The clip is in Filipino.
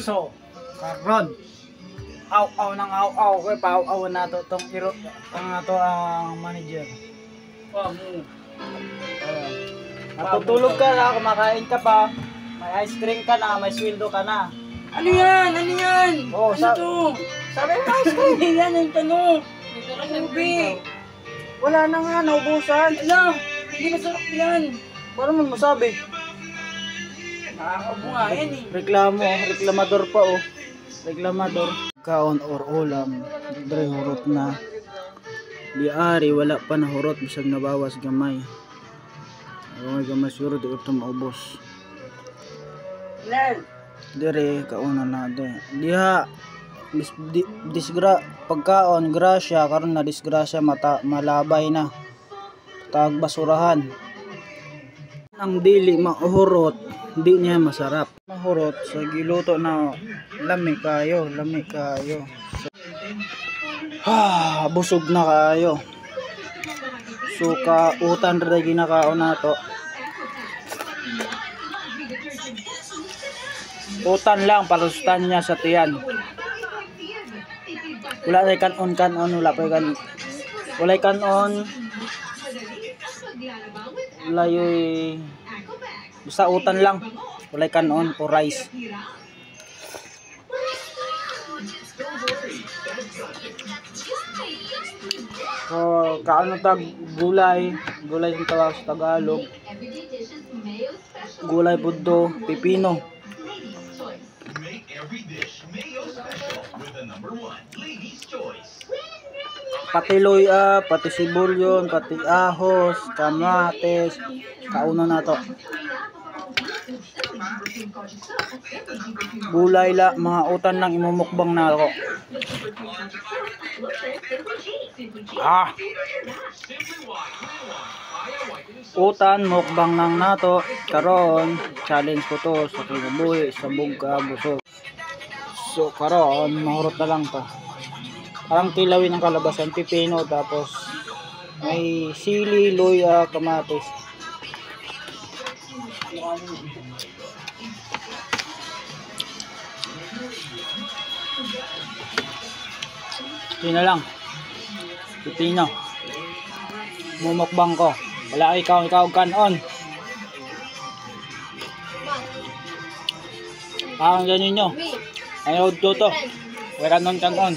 So, karon aw-aw ng aw-aw kay paaw-aw na to tong iro ang ato ang manager. Natutulog ka na, kumakain ka pa, may ice cream ka na, may sweldo ka na. Ano yan? Ano yan? Oh, ano to? Sabi mo ice cream. Hindi yan ang tanong. Tubig. Wala na nga, naubusan. Alam, hindi masarap yan. Paano mo masabi? Nakakabo nga yan eh. Reklamo, reklamador pa oh. Reklamador. Kaon or ulam, dre hurot na. Di ari wala pa na hurot bisag nabawas gamay. Ay gamay siguro di ito maubos. Ilan? Dire kauna na de. Diha pagkaon grasya karon na disgrasya malabay na. Tag basurahan. Ang dili mahurot, di niya masarap. Mahurot sa giluto na lami kayo. Busog na kayo. So kautan ra ginakaon nato. Utan lang para sustansya sa tiyan. Wala ray kanon wala pa kan. Wala kanon. Layoy basta utan lang. Wala kanon o rice. Kaano tag gulay yung tawag sa Tagalog. Gulay buddo, pipino. Pati luya, pati sibulyon, pati ahos, kamates, kauna na to. Gulay la, mga utan lang imumukbang na ako. Utan mukbang nang nato karon challenge ko to sa kinabuhi sa bugka busog. So karon mahurot na lang to. Parang kilawin ng kalabasan, pipino, tapos may sili, luya, kamatis. Yun na lang. Pipino. Mumukbang ko. Wala ikaw kanon. Parang ganyan nyo. Ayaw to. Wala kanon.